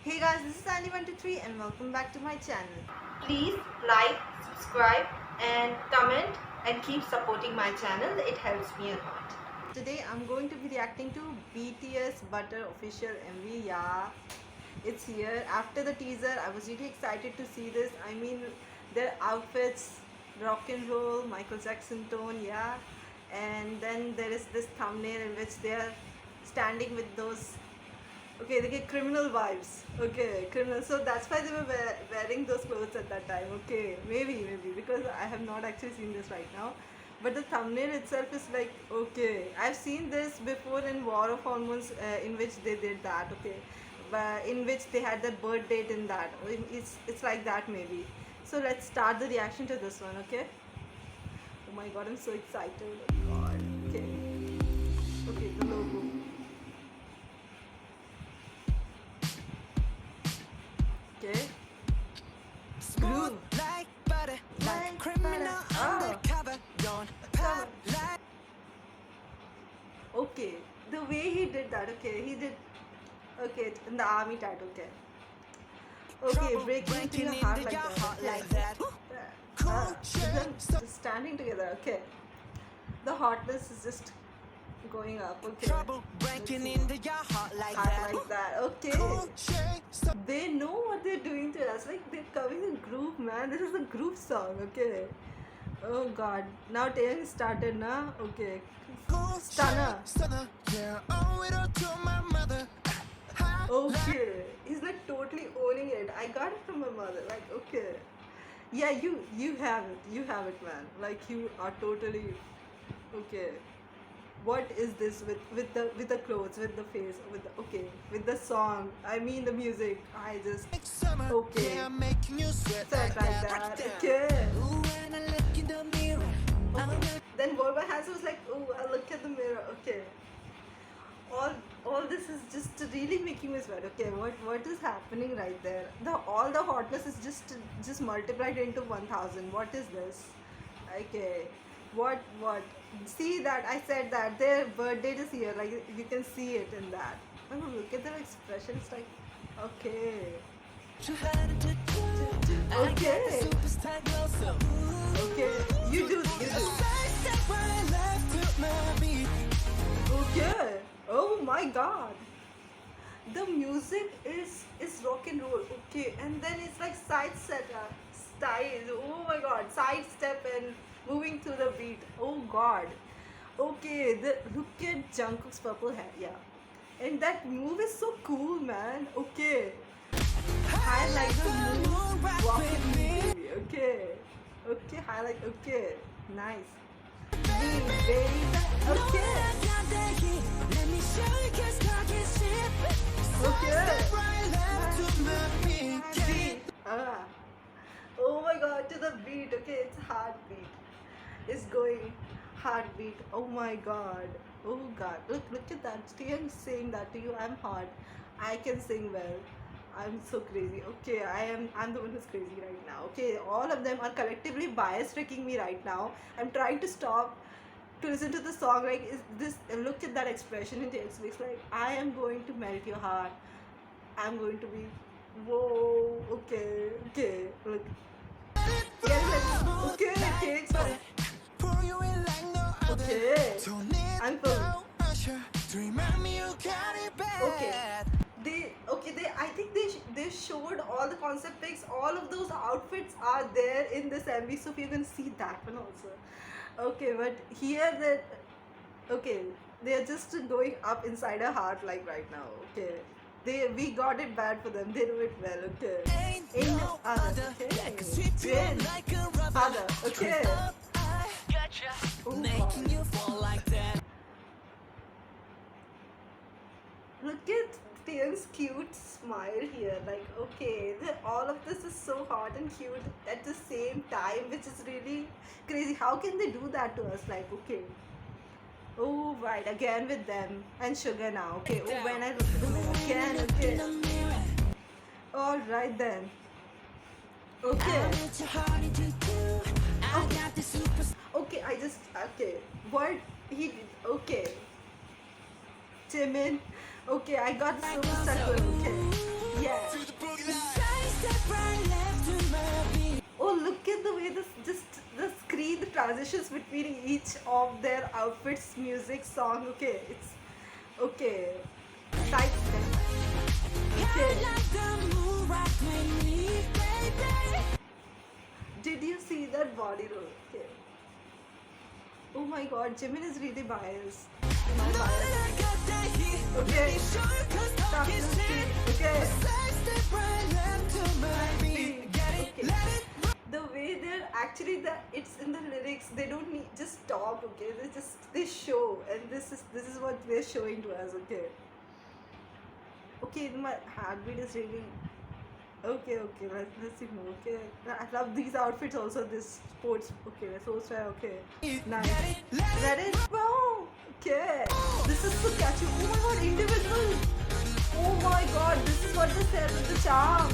Hey guys, this is Sandy123 and welcome back to my channel. Please like, subscribe and comment and keep supporting my channel. It helps me a lot. Today I'm going to be reacting to BTS Butter official MV. Yeah, it's here. After the teaser, I was really excited to see this. I mean, their outfits, rock and roll, Michael Jackson tone, yeah. And then there is this thumbnail in which they are standing with those. Okay, they get criminal vibes. Okay, criminal. So that's why they were wearing those clothes at that time. Okay, maybe, because I have not actually seen this right now. But the thumbnail itself is like, okay, I've seen this before in War of Hormones, in which they did that. Okay, but in which they had that birth date in that. It's like that maybe. So let's start the reaction to this one. Okay. Oh my God, I'm so excited. Oh God. Okay. Okay, the logo. Okay. Smooth like butter, like criminal undercover, don't pop like. Okay, the way he did that. Okay, he did. Okay, in the army tattoo. Okay. Okay, breaking into your heart like that. Them just standing together. Okay. The hotness is just going up. Okay. Trouble breaking into your heart like that. Okay. They know what they're doing to us. Like they're coming in group, man. This is a group song. Okay. Oh God. Now Taeyang started, na. Okay. Stunner. Yeah, owe it all to my mother. Okay. He's like totally owning it. I got it from my mother. Like okay. Yeah, you have it. You have it, man. Like you are totally okay. What is this with the clothes, with the face, with the song? I mean the music. I just okay. Yeah, I'm making you sweat Said like that. Okay. Ooh, when I look in the mirror, Then Volva has was like, oh, I look at the mirror. Okay. All this is just really making me sweat. Okay, what is happening right there? All the hotness is just multiplied into 1000. What is this? Okay. What? See that I said that their birth date is here. Like you can see it in that. Oh, look at their expressions. Like, okay. Okay. Okay. You do. Okay. Oh my God. The music is rock and roll. Okay, and then it's like side setup style. Oh my God, side step and moving to the beat. Oh God. Okay, look at Jungkook's purple hair. Yeah, and that move is so cool, man. Okay, I like the move. Walk with me, baby. Okay, okay, I like. Okay, nice. Baby. Okay. Okay. Ah. Oh my God, to the beat. Okay, it's heartbeat. It's going heartbeat. Oh my God. Oh God. Look at that. Still saying that to you. I'm hot. I can sing well. I'm so crazy. Okay, I'm the one who's crazy right now. Okay, all of them are collectively bias tricking me right now. I'm trying to stop to listen to the song. Like, is this, look at that expression in Taylor's face. Like, I am going to melt your heart. I'm going to be, whoa. Okay, look. Yes, okay, takes okay. I'm full. Okay. I think they showed all the concept pics. All of those outfits are there in this MV, so you can see that one also. Okay, but here they are just going up inside a heart like right now. Okay, we got it bad for them. They do it well. Okay, ain't no other. Okay, other. Okay. Making you fall like that. Look at Taeyang's cute smile here. Like, okay, all of this is so hot and cute at the same time, which is really crazy. How can they do that to us? Like, okay. Oh, right, again with them and Sugar now. Okay, oh, when I look at the mirror again, okay. All right then. Okay. Okay, okay. What he did, okay. Jimin. Okay, I got the superstar girl. Okay. Yeah. transitions between each of their outfits, music, song. Okay, it's okay. Side step. Okay. Did you see that body roll? Okay. Oh my god, Jimin is really biased. My bias. Okay. Stop this scene. Okay. Okay. The way they're actually it's in the lyrics. They don't need just talk. Okay. They show, and this is what they're showing to us. Okay. Okay. My heartbeat is really. Okay, let's see more. Okay, I love these outfits also. This sports. Okay, sportswear. Okay, nice. Let it go. Okay, this is so catchy. Oh my god, individual. Oh my god, this is what they said with the charm.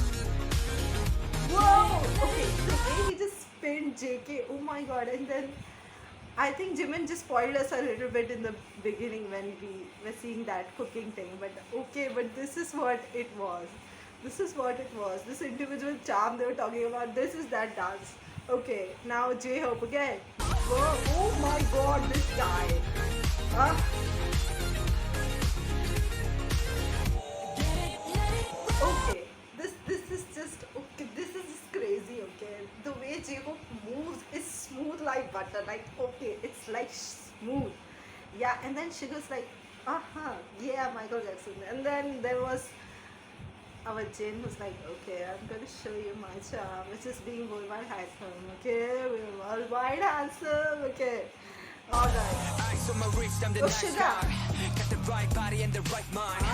Whoa. Okay, the way he just spin JK. Oh my god, and then I think Jimin just spoiled us a little bit in the beginning when we were seeing that cooking thing. But okay, but this is what it was. This is what it was. This individual charm they were talking about. This is that dance. Okay, now J-Hope again. Whoa, oh my god, this guy. Okay, this is just okay. This is just crazy. Okay, the way J-Hope moves is smooth like butter. Like okay, it's like smooth. Yeah, and then she goes like, yeah, Michael Jackson. And then there was our Jin was like, okay, I'm going to show you my charm, which is being worldwide handsome, okay? We're worldwide handsome, okay? Alright. Eyes on my wrist, I'm the Oh, nice sugar. guy. Got the right body and the right mind.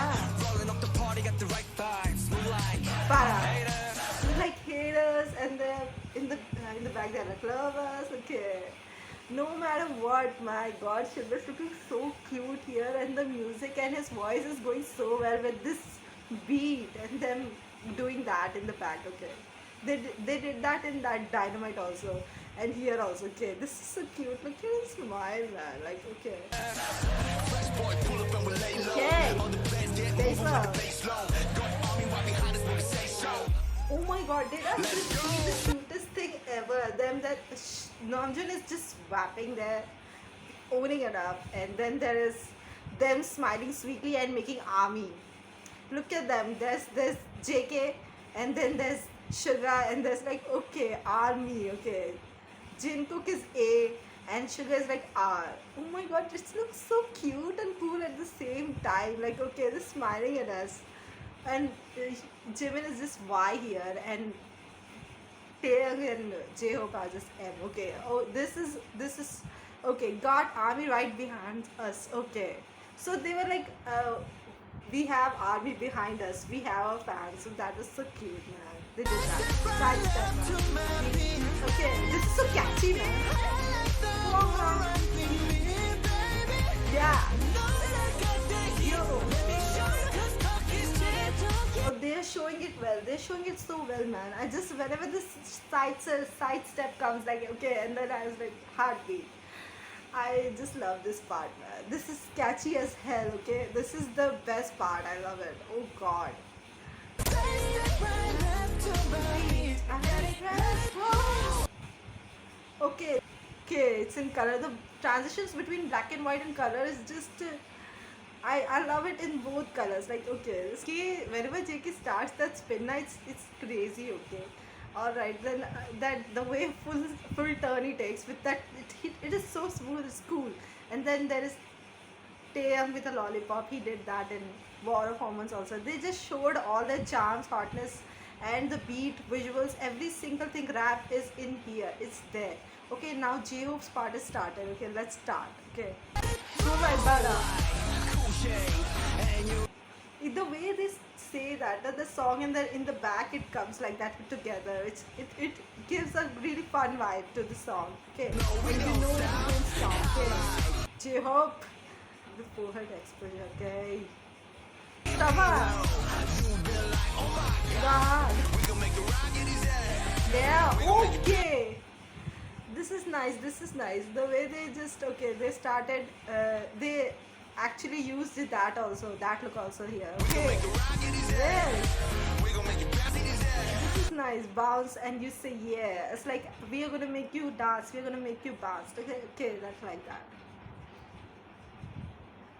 Rolling up the party, got the right vibes. Move like Para. haters. Like haters, and then in the back there are like lovers, okay? No matter what, my god, Sugar's looking so cute here, and the music and his voice is going so well with this beat and them doing that in the back. Okay, they did that in that Dynamite also, and here also. Okay, this is so cute. Look at his smile, man. Like okay. Fresh boy, pull up and we lay low. Okay. All the bands get Bass moving low. with the bass low. Got army right behind us when we say so. Oh my god, did I just see the cutest thing ever? Them that Namjoon is just whapping there, owning it up, and then there is them smiling sweetly and making army. Look at them. There's JK, and then there's Sugar, and there's like okay army. Okay, Jungkook is A, and Sugar is like R. Oh my god, this looks so cute and cool at the same time. Like okay, they're smiling at us, and Jimin is just Y here, and Taeyang and J-Hope are just M. Okay. Oh, this is okay. Got army right behind us. Okay. So they were like, we have army behind us. We have our fans. So that was so cute, man. They did that. Side step, man. Okay. This is so catchy, man. Yeah. Yo. Oh, they're showing it well. They're showing it so well, man. I just whenever this side step comes, like okay, and then I was like heartbeat. I just love this part, man. This is catchy as hell. Okay, this is the best part. I love it. Oh God. Okay, okay, it's in color. The transitions between black and white and color is just. I love it in both colors. Like okay, whenever JK starts that spin, it's crazy. Okay, all right. Then that the way full turn he takes with that it is so smooth. It's cool. And then there is Taeyang with a lollipop. He did that in War of Hormones also. They just showed all their charms, hotness, and the beat, visuals. Every single thing rap is in here. It's there. Okay, now J-Hope's part is started. Okay, let's start. Okay, go my brother. The way they say that the song in the back it comes like that together. It gives a really fun vibe to the song. Okay, and you know it's going to start. Okay, J-Hope, the forehead expression. Okay, stubborn. God. Yeah. Okay. This is nice. This is nice. The way they just they started. They actually used that also. That look also here. Okay. Yes. This is nice. nice. Bounce and you say yeah. It's like we are gonna make you dance. We're gonna make you bounce. Okay, okay, that's like that.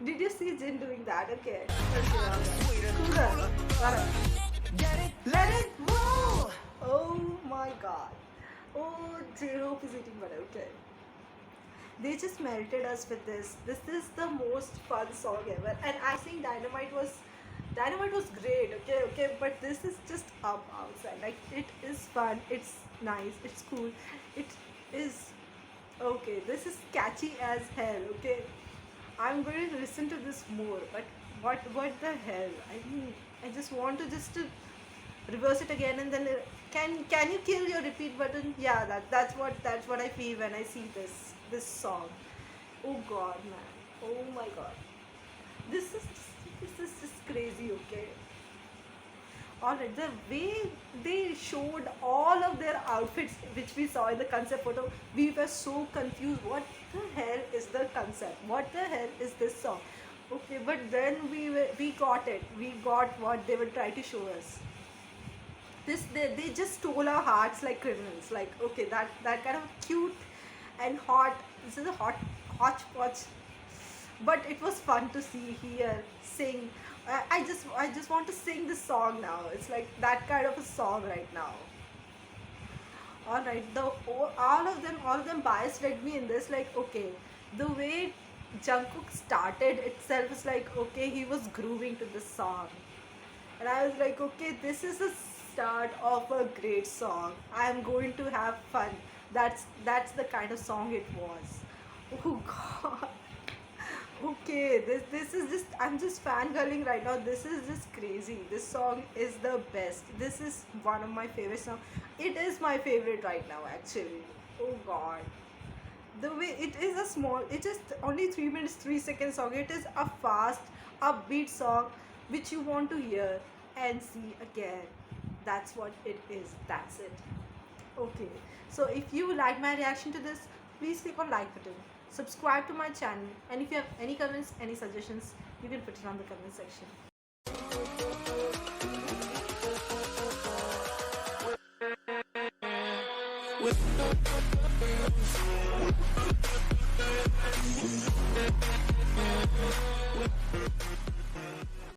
Did you see Jin doing that? Okay. Cooler. Let it roll. Oh my god. Oh, J-Hope is eating butter. Okay. They just melted us with this. This is the most fun song ever. And I think Dynamite was great. Okay, okay. But this is just up outside. Like it is fun. It's nice. It's cool. It is okay. This is catchy as hell. Okay. I'm going to listen to this more, but what the hell? I mean, I just want to reverse it again and then can you kill your repeat button? Yeah, that's what I feel when I see this song. Oh god, man. Oh my god. This is just crazy. Okay. Alright, the way they showed all of their outfits, which we saw in the concept photo, we were so confused. What the hell is the concept? What the hell is this song? Okay, but then we got it. We got what they were trying to show us. They just stole our hearts like criminals. Like okay, that kind of cute and hot. This is a hodgepodge, but it was fun to see, hear, sing. I just want to sing this song now. It's like that kind of a song right now. All right, all of them biased like me in this. Like okay, the way Jungkook started itself is like okay, he was grooving to this song, and I was like okay, this is a start of a great song. I am going to have fun. That's the kind of song it was. Oh god. Okay, this is just I'm just fangirling right now. This is just crazy. This song is the best. This is one of my favorite songs. It is my favorite right now actually. Oh god. The way it is only 3 minutes 3 seconds song. It is a fast, upbeat song which you want to hear and see again. That's what it is. That's it. Okay. So if you like my reaction to this, please click on like button. Subscribe to my channel, and if you have any comments, any suggestions, you can put it on the comment section. With